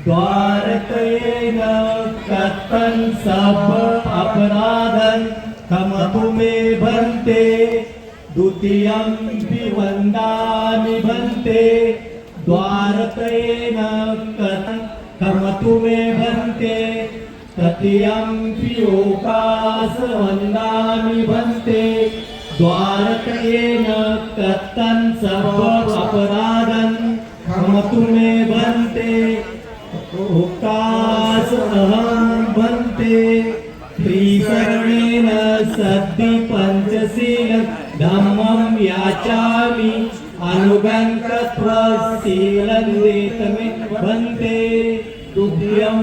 द्वारकेन कथं सब अपराधं कम तुमे भन्ते द्वितीयं वन्दामि भन्ते द्वारकेन कथं कम तुमे भन्ते तृतीयं ओकास वन्दामि भन्ते द्वारकेन कथं सब अपराधं कम तुमे भन्ते ओकास अहं भन्ते त्रिकरणेन सद्धि पंचशील धम्मं याचामि अनुगंकत्व शीलं वेतमे भन्ते द्वितीयं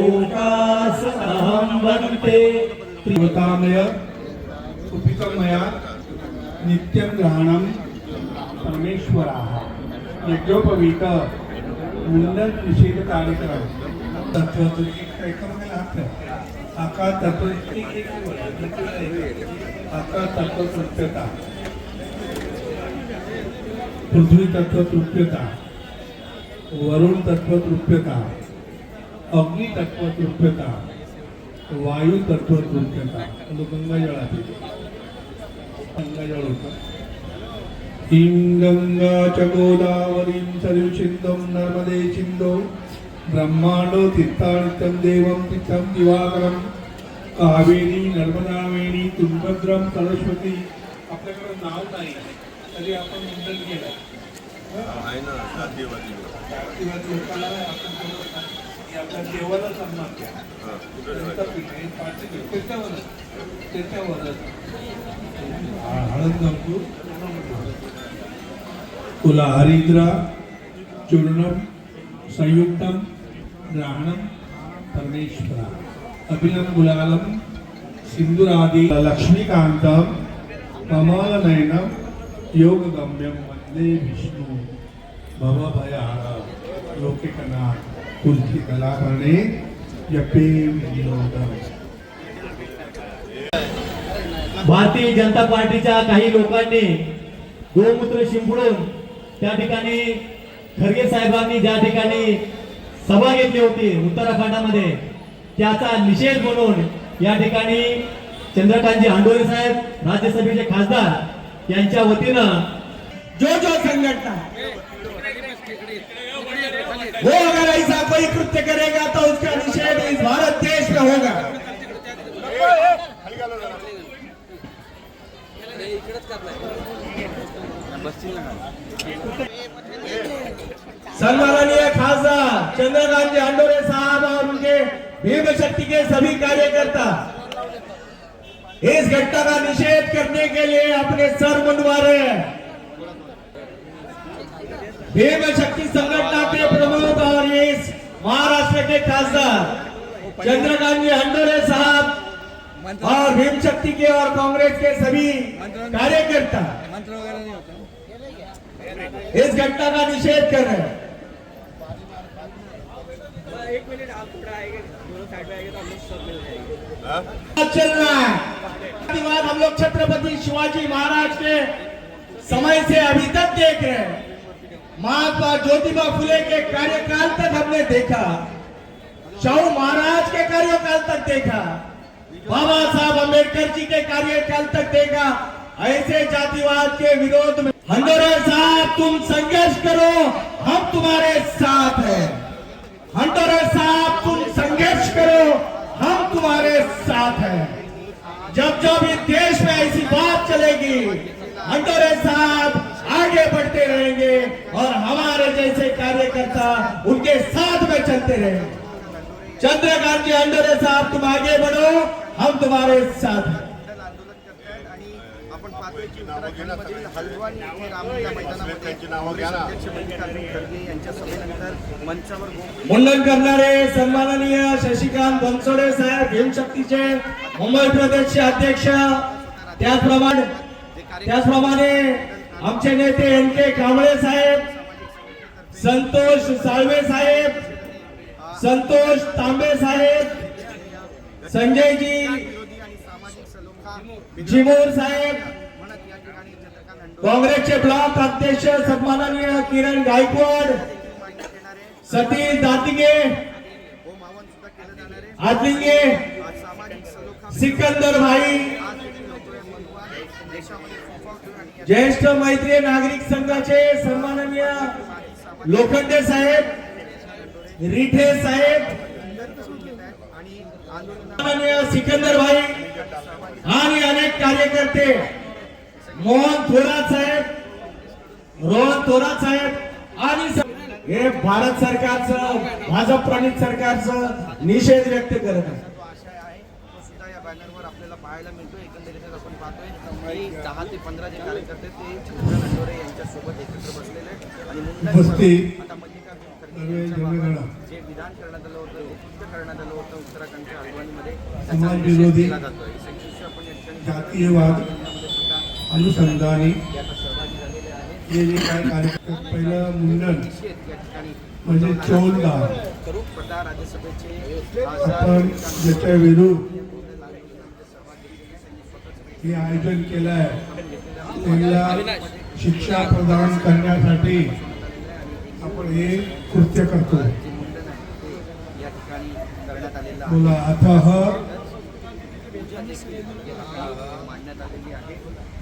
ओकास अहं भन्ते त्रिवतामय सुपितमया नित्यं ग्रहणं परमेश्वराः यज्ञोपवीत मुंडन निषेध कार्यक्रम तत्व आकार तत्व आकार तत्व तृप्यता पृथ्वी तत्व तृप्यता वरुण तत्व तृप्यता अग्नि तत्व तृप्यता वायू तत्व तृप्यता गंगाजळातील गंगाजळ होतं ीं गंगा च गोदावरीं सरयुसिन्धुं नर्मदे सिन्धौ ब्रह्माण्डो तीर्थानित्यं देवं तीर्थं दिवाकरं कावेरी नर्मदावेणी तुंगभद्रं सरस्वती आपल्याकडे नाव नाही तरी आपण मुंडन केलं आहे ना जातीवादी लोकांना आपण आपल्या देवाला सन्मान केला त्याच्यावरच हळद घालतो कुला हरिद्रा चूर्णम संयुक्तम ग्रहणम परमेश्वरा अभिनम गुलालम सिंधुरादि लक्ष्मीकांतम कमलनयनम योगगम्यम वंदे विष्णु भवभयहार लोकेकनाथ कुलकी कलाकरणे यपे विनोदम। भारतीय जनता पार्टीच्या काही लोकांनी गोमूत्र शिंपडून त्या ठिकाणी खरगे साहेबांनी ज्या ठिकाणी सभा घेतली होती उत्तराखंडामध्ये त्याचा निषेध म्हणून या ठिकाणी चंद्रकांतजी हंडोरे साहेब राज्यसभेचे खासदार यांच्या वतीनं जो संगठन वो अगर ऐसा कोई कृत्य करेगा तो उसका निषेध इस भारत देश में होगा। सम्माननीय खासदार चंद्रकांतजी हंडोरे साहब और उनके भीम शक्ति के सभी कार्यकर्ता इस घटना का निषेध करने के लिए अपने सर मुंडवा रहे हैं। भीम शक्ति संगठन के प्रमुख और इस महाराष्ट्र के खासदार चंद्रकांतजी हंडोरे साहब और भीम शक्ति के और कांग्रेस के सभी कार्यकर्ता इस घटना का निषेध कर रहे हैं। एक मिनट आप थोड़ा आएंगे, दोनों साइड में आएंगे तो हम लोग सब मिल जाएंगे। चल रहा है हम लोग छत्रपति शिवाजी महाराज के समय से अभी तक देख रहे हैं। महात्मा ज्योतिबा फुले के कार्यकाल तक हमने देखा, शाहू महाराज के कार्यकाल तक देखा, बाबा साहब अम्बेडकर जी के कार्यकाल तक देखा। ऐसे जातिवाद के विरोध में हंडोरे साहब तुम संघर्ष करो, हम तुम्हारे साथ हैं। हंडोरे साहब तुम संघर्ष करो, हम तुम्हारे साथ हैं। जब जब इस देश में ऐसी बात चलेगी हंडोरे साहब आगे बढ़ते रहेंगे और हमारे जैसे कार्यकर्ता उनके साथ में चलते रहेंगे। चंद्रकांत जी हंडोरे साहब तुम आगे बढ़ो, हम तुम्हारे साथ हैं। मुंडन करणारे सन्माननीय शशिकांत बनसोडे साहेब भीम शक्तीचे मुंबई प्रदेशचे अध्यक्ष, त्याचप्रमाणे आमचे नेते एन के कांबळे साहेब, संतोष साळवे साहेब, संतोष तांबे साहेब, संजयजी जिमोर साहेब, कांग्रेसचे ब्लॉक अध्यक्ष सन्माननीय किरण गायकवाड, सतीश दातिगे आदलिंगे सिकंदर भाई ज्येष्ठ मैत्री नागरिक संघाचे सन्माननीय लोखंडे साहेब रिठे साहेब सन्माननीय सिकंदर भाई आणि अनेक कार्यकर्ते मोहन थोरात साहेब रोहन थोरात साहेब आणि हे भारत सरकारचं भाजप प्रणित सरकारचं निषेध व्यक्त करत आहे. सुद्धा या बॅनरवर आपल्याला पाहायला मिळतो. एकंदरीतच आपण पाहतोय की 10 ते 15 जे कार्यकर्ते ते चंद्रकांत नंदोरे यांच्या सोबत एकत्र बसलेले आहेत आणि बसते. आता मल्लिकार्जुन खरगे यांच्याबाबत जे विधान करण्यात आलं होतं, जे कृत्य करण्यात आलं होतं उत्तराखंडच्या हल्द्वानीमध्ये, त्याचा समाज निषेध विरोधी केला जातोय. संक्षिप्त आपण या ठिकाणी जातीयवाद अनुसंधानी यात सहभागी झालेले आहेत. हे जे काय कार्यक्रम पहिलं मुंडन निषेध या ठिकाणी म्हणजे चोलदार करू पडदा राज्यसभेचे आपण ज्याच्या विरुद्ध हे आयोजन केलं आहे त्यांना शिक्षा प्रदान करण्यासाठी आपण हे कृत्य करतो. या ठिकाणी करण्यात आलेलं आहे. बोला अथह मांडण्यात आलेली आहे.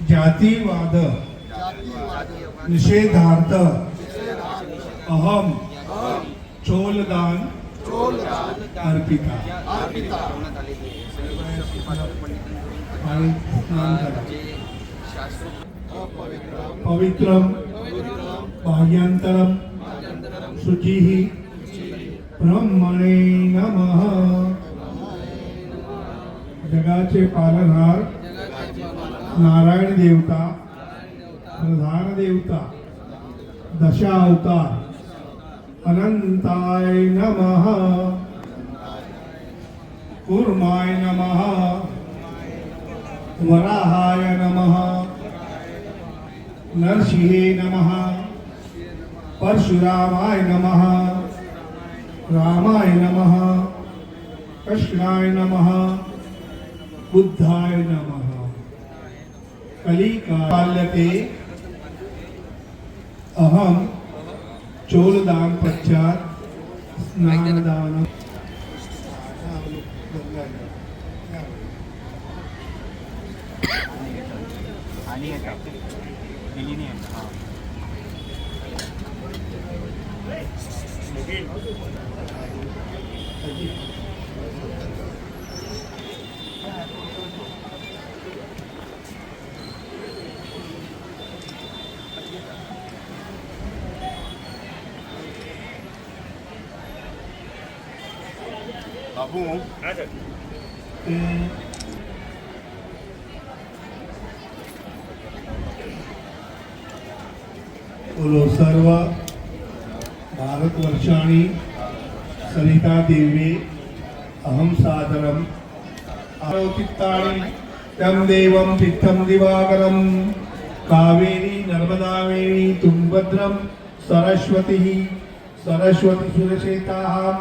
जातीवाद निषेधार्थ अहम चोलदान अर्पिता करण्यात आलेली आहे. आणि स्नान करा. जे शास्त्रोक्त पवित्रम भाग्यांतरम शुचिः ब्रह्मणे नमः. जगाचे पालनहार नारायण देवता प्रधान देवता दशा अवतार अनंताय नमः. कूर्माय नमः वराहाय नमः नरसिंहे नमः परशुरामाय नमः रामाय नमः कृष्णाय नमः बुद्धाय नमः. कलिकाल्यते अहम चोलदान पश्चात स्नानदान. बोलो सर्व भारतवर्षाणि सरिता देवी अहम सादरम आरोचित्तानि तम देवं तीर्थम दिवाकरम कावेरी नर्मदावेणी तुंगभद्रम सरस्वती सरस्वती सुरक्षेताहम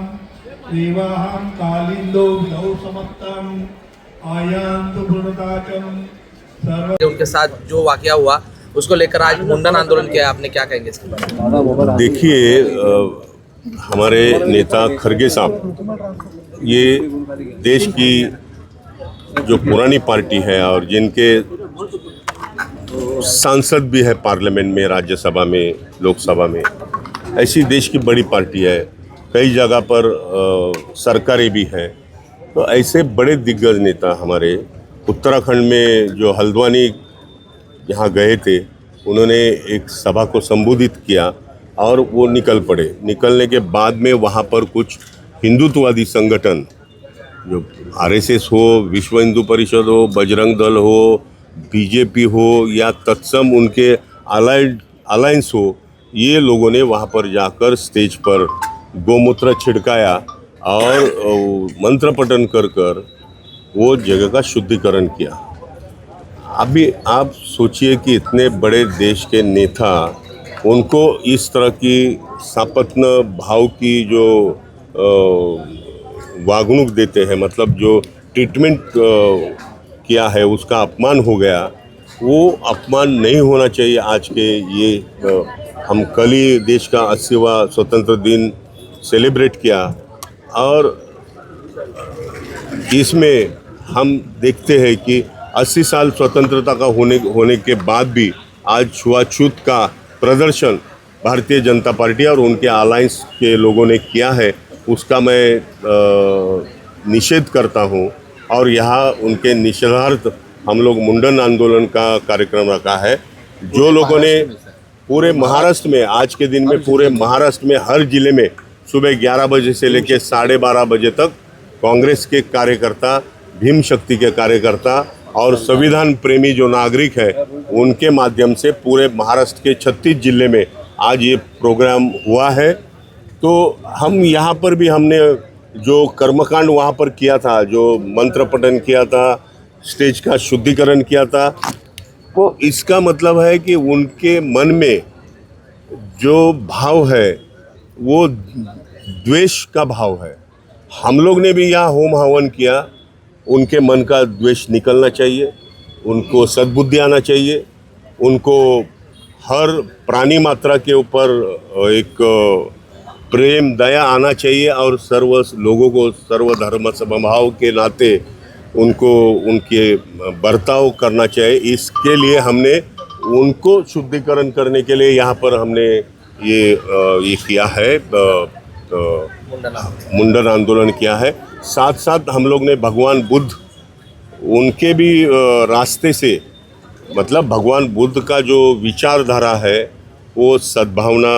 देवाहम कालिंदो विधौ समत्तम आयांत पूर्णताचम सर्व. उनके साथ जो वाकया हुआ उसको लेकर आज मुंडन आंदोलन किया, आपने क्या कहेंगे इसके बारे में? देखिए हमारे नेता खरगे साहब ये देश की जो पुरानी पार्टी है और जिनके सांसद भी है पार्लियामेंट में, राज्यसभा में, लोकसभा में, ऐसी देश की बड़ी पार्टी है. कई जगह पर सरकारें भी हैं. तो ऐसे बड़े दिग्गज नेता हमारे उत्तराखंड में जो हल्द्वानी यहाँ गए थे, उन्होंने एक सभा को संबोधित किया और वो निकल पड़े. निकलने के बाद में वहाँ पर कुछ हिंदुत्ववादी संगठन जो आरएसएस हो, विश्व हिंदू परिषद हो, बजरंग दल हो, बीजेपी हो या तत्सम उनके अलायंस हो, ये लोगों ने वहाँ पर जाकर स्टेज पर गोमूत्र छिड़काया और मंत्र पठन कर कर वो जगह का शुद्धिकरण किया. अभी आप सोचिए कि इतने बड़े देश के नेता उनको इस तरह की सापत्न भाव की जो वागणूक देते हैं, मतलब जो ट्रीटमेंट किया है उसका अपमान हो गया. वो अपमान नहीं होना चाहिए. आज के ये हम कल ही देश का 80वां स्वतंत्र दिन सेलिब्रेट किया। और इसमें हम देखते हैं कि 80 साल स्वतंत्रता का होने के बाद भी आज छुआछूत का प्रदर्शन भारतीय जनता पार्टी और उनके अलायंस के लोगों ने किया है, उसका मैं निषेध करता हूं। और यहाँ उनके निषेधार्थ हम लोग मुंडन आंदोलन का कार्यक्रम रखा है। जो लोगों ने पूरे महाराष्ट्र में आज के दिन में पूरे महाराष्ट्र में हर जिले में सुबह 11 बजे से लेकर 12:30 बजे तक कांग्रेस के कार्यकर्ता, भीम शक्ति के कार्यकर्ता और संविधान प्रेमी जो नागरिक है उनके माध्यम से पूरे महाराष्ट्र के 36 जिले में आज ये प्रोग्राम हुआ है। तो हम यहाँ पर भी हमने जो कर्मकांड वहाँ पर किया था, जो मंत्र पठन किया था, स्टेज का शुद्धिकरण किया था, तो इसका मतलब है कि उनके मन में जो भाव है वो द्वेष का भाव है। हम लोग ने भी यहाँ होम हवन किया, उनके मन का द्वेष निकलना चाहिए, उनको सद्बुद्धि आना चाहिए, उनको हर प्राणी मात्रा के ऊपर एक प्रेम दया आना चाहिए और सर्व लोगों को सर्वधर्म समभाव के नाते उनको उनके बर्ताव करना चाहिए। इसके लिए हमने उनको शुद्धिकरण करने के लिए यहाँ पर हमने ये किया है, मुंडन आंदोलन किया है। साथ साथ हम लोग ने भगवान बुद्ध उनके भी रास्ते से, मतलब भगवान बुद्ध का जो विचारधारा है वो सद्भावना,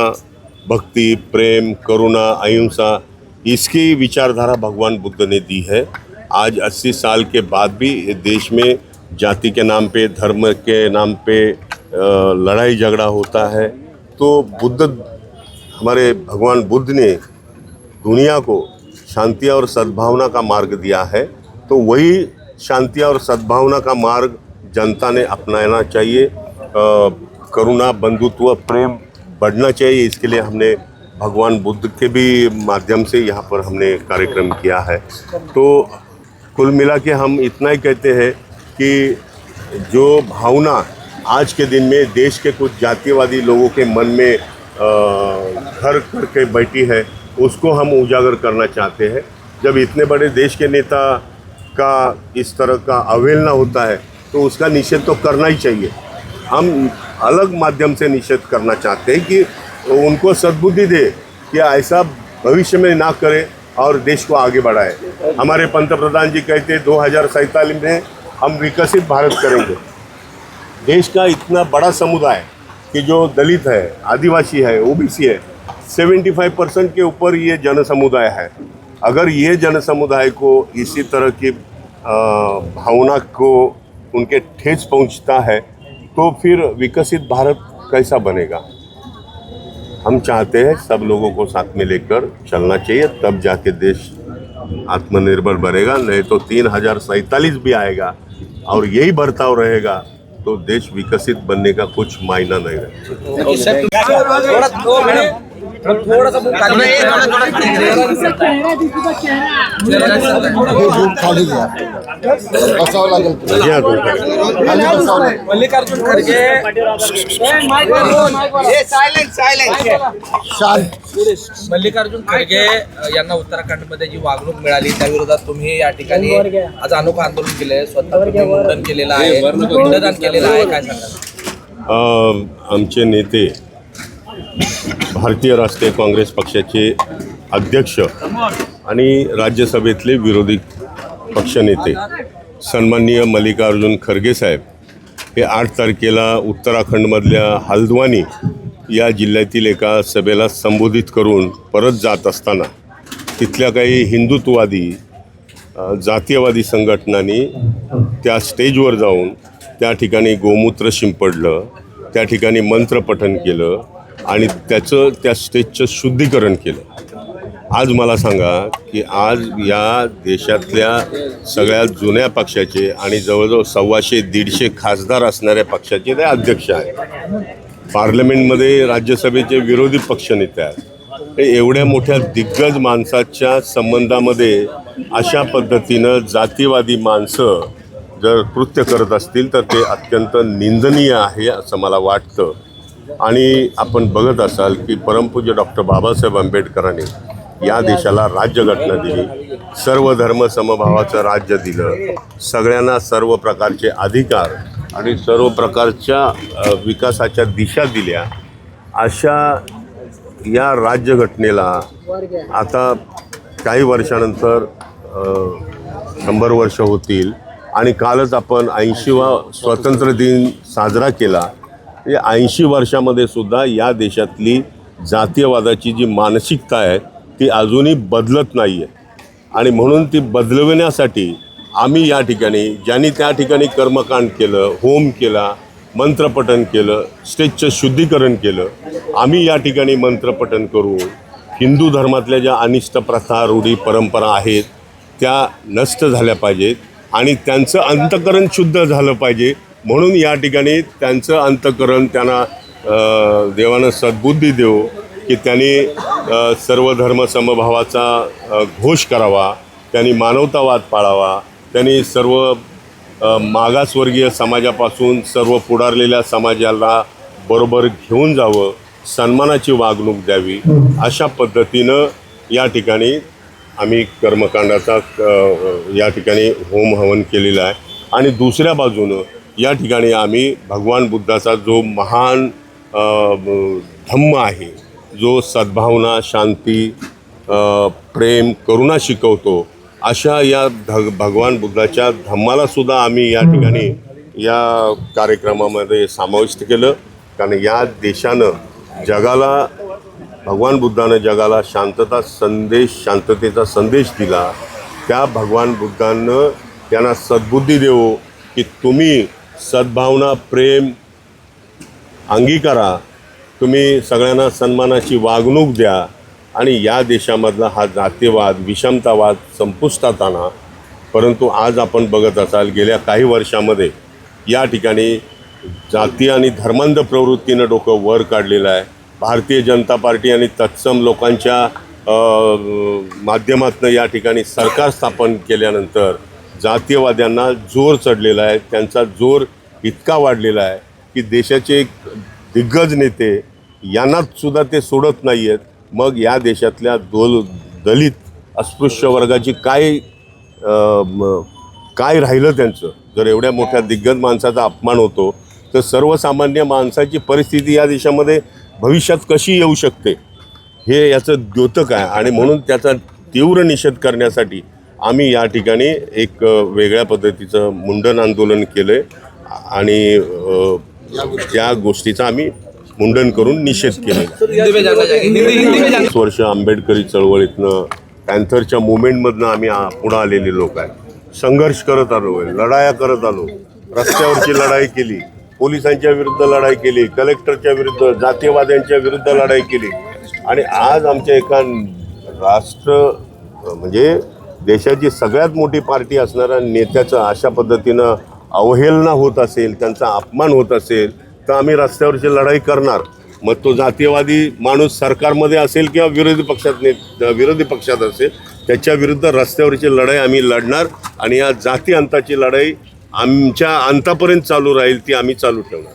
भक्ति, प्रेम, करुणा, अहिंसा, इसकी विचारधारा भगवान बुद्ध ने दी है। आज 80 साल के बाद भी देश में जाति के नाम पे, धर्म के नाम पे लड़ाई झगड़ा होता है। तो हमारे भगवान बुद्ध ने दुनिया को शांति और सद्भावना का मार्ग दिया है, तो वही शांति और सद्भावना का मार्ग जनता ने अपनाना चाहिए। करुणा, बंधुत्व, प्रेम बढ़ना चाहिए। इसके लिए हमने भगवान बुद्ध के भी माध्यम से यहाँ पर हमने कार्यक्रम किया है। तो कुल मिला के हम इतना ही कहते हैं कि जो भावना आज के दिन में देश के कुछ जातिवादी लोगों के मन में घर करके बैठी है, उसको हम उजागर करना चाहते हैं। जब इतने बड़े देश के नेता का इस तरह का अवहेलना होता है तो उसका निषेध तो करना ही चाहिए। हम अलग माध्यम से निषेध करना चाहते हैं कि उनको सद्बुद्धि दे कि ऐसा भविष्य में ना करे और देश को आगे बढ़ाए। हमारे पंतप्रधान जी कहते 2047 में हम विकसित भारत करेंगे। देश का इतना बड़ा समुदाय कि जो दलित है, आदिवासी है, ओबीसी है, 75% के ऊपर ये जन समुदाय है। अगर ये जन समुदाय को इसी तरह की भावना को उनके ठेस पहुंचता है तो फिर विकसित भारत कैसा बनेगा। हम चाहते हैं सब लोगों को साथ में लेकर चलना चाहिए, तब जाके देश आत्मनिर्भर बनेगा। नहीं तो 3047 भी आएगा और यही बर्ताव रहेगा तो देश विकसित बनने का कुछ मायना नहीं रहेगा। थोड़ा सा मुंह खाली मल्लिकार्जुन खरगे मल्लिकार्जुन खरगे यांना उत्तराखंडमध्ये जी वागणूक मिळाली त्या विरोधात तुम्ही या ठिकाणी आज अनोखं आंदोलन केलंय, स्वतः तुम्ही मुंडन केलेलं आहे, पिंडदान केलेलं आहे, काय सांगाल? आमचे नेते भारतीय राष्ट्रीय काँग्रेस पक्षाचे अध्यक्ष आणि राज्यसभेतले विरोधी पक्षनेते सन्माननीय मल्लिकार्जुन खरगे साहेब हे 8 तारखेला उत्तराखंडमधल्या हल्द्वानी या जिल्ह्यातील एका सभेला संबोधित करून परत जात असताना तिथल्या काही हिंदुत्ववादी जातीयवादी संघटनांनी त्या स्टेजवर जाऊन त्या ठिकाणी गोमूत्र शिंपडलं, त्या ठिकाणी मंत्रपठन केलं आणि त्याचं त्या स्टेजचं शुद्धीकरण केलं। आज मला सांगा की आज या देशातल्या सगळ्यात जुन्या पक्षाचे आणि जवळजवळ 125-150 खासदार असणाऱ्या पक्षाचे ते अध्यक्ष आहेत, पार्लमेंटमध्ये राज्यसभेचे विरोधी पक्षनेते आहेत। हे एवढ्या मोठ्या दिग्गज माणसाच्या संबंधामध्ये अशा पद्धतीनं जातीवादी माणसं जर कृत्य करत असतील तर ते अत्यंत निंदनीय आहे असं मला वाटतं। आणि आपण बघत असाल की परमपूज्य डॉक्टर बाबासाहेब आंबेडकरांनी या देशाला राज्यघटना दिली, सर्व धर्म समभावाचं राज्य दिलं, सगळ्यांना सर्व प्रकारचे अधिकार आणि सर्व प्रकारच्या विकासाच्या दिशा दिल्या. अशा या राज्यघटनेला आता काही वर्षानंतर 100 वर्ष होतील आणि कालच आपण 80वा स्वातंत्र्य दिन साजरा केला. 80 वर्षामध्ये सुद्धा या देशातली जातीयवादाची जी मानसिकता आहे ती अजूनही बदलत नाही आहे आणि म्हणून ती बदलविण्यासाठी आम्ही या ठिकाणी ज्यांनी त्या ठिकाणी कर्मकांड केलं, होम केला, मंत्रपठण केलं, स्टेजचं शुद्धीकरण केलं, आम्ही या ठिकाणी मंत्रपठण करू. हिंदू धर्मातल्या ज्या अनिष्ट प्रथा, रूढी, परंपरा आहेत त्या नष्ट झाल्या पाहिजेत आणि त्यांचं अंतःकरण शुद्ध झालं पाहिजे. म्हणून या ठिकाणी त्यांचं अंतःकरण त्यांना देवानं सद्बुद्धी देव की त्यांनी सर्व धर्म समभावाचा घोष करावा, त्यांनी मानवतावाद पाळावा, त्यांनी सर्व मागासवर्गीय समाजापासून सर्व पुढारलेल्या समाजाला बरोबर घेऊन जावं, सन्मानाची वागणूक द्यावी. अशा पद्धतीनं या ठिकाणी आम्ही कर्मकांडाचा या ठिकाणी होम हवन केलेला आहे. आणि दुसऱ्या बाजूनं या ठिकाणी आम्ही भगवान बुद्धाचा जो महान धम्म आहे, जो सद्भावना, शांती, प्रेम, करुणा शिकवतो, अशा या भगवान बुद्धाच्या धम्मालासुद्धा आम्ही या ठिकाणी या कार्यक्रमामध्ये समाविष्ट केलं. कारण या देशानं जगाला, भगवान बुद्धानं जगाला शांततेचा संदेश दिला. त्या भगवान बुद्धानं त्यांना सद्बुद्धी देवो की तुम्ही सद्भावना, प्रेम अंगीकारा, तुम्ही सगळ्यांना सन्मानाची वागणूक द्या आणि या देशामधला हा जातीयवाद, विषमतावाद संपुष्टात आणा. परंतु आज आपण बघत असाल गेल्या काही वर्षामध्ये या ठिकाणी जाती आणि धर्मांध प्रवृत्तीनं डोकं वर काढलेलं आहे. भारतीय जनता पार्टी आणि तत्सम लोकांच्या माध्यमातून या ठिकाणी सरकार स्थापन केल्यानंतर जातीयवाद्यांना जोर चढलेला आहे. त्यांचा जोर इतका वाढलेला आहे की देशाचे दिग्गज नेते यांनासुद्धा ते सोडत नाही आहेत. मग या देशातल्या दलित अस्पृश्य वर्गाची काय राहिलं त्यांचं? जर एवढ्या मोठ्या दिग्गज माणसाचा अपमान होतो तर सर्वसामान्य माणसाची परिस्थिती या देशामध्ये भविष्यात कशी येऊ शकते हे याचं द्योतक आहे. आणि म्हणून त्याचा तीव्र निषेध करण्यासाठी आम्ही या ठिकाणी एक वेगळ्या पद्धतीचं मुंडन आंदोलन केलं आहे आणि त्या गोष्टीचा आम्ही मुंडन करून निषेध केला. वर्ष आंबेडकरी चळवळीतनं, पॅन्थरच्या मुवमेंटमधनं आम्ही पुढं आलेले लोक आहे. संघर्ष करत आलो आहे, लढाया करत आलो, रस्त्यावरची लढाई केली, पोलिसांच्या विरुद्ध लढाई केली, कलेक्टरच्या विरुद्ध, जातीयवाद्यांच्या विरुद्ध लढाई केली. आणि आज आमच्या एका म्हणजे देशाची सगळ्यात मोठी पार्टी असणाऱ्या नेत्याचं अशा पद्धतीनं अवहेलना होत असेल, त्यांचा अपमान होत असेल तर आम्ही रस्त्यावरची लढाई करणार. मग तो जातीयवादी माणूस सरकारमध्ये असेल किंवा विरोधी पक्षात असेल, त्याच्या विरुद्ध रस्त्यावरची लढाई आम्ही लढणार आणि या जाती अंताची लढाई आमच्या अंतापर्यंत चालू राहील, ती आम्ही चालू ठेवणार.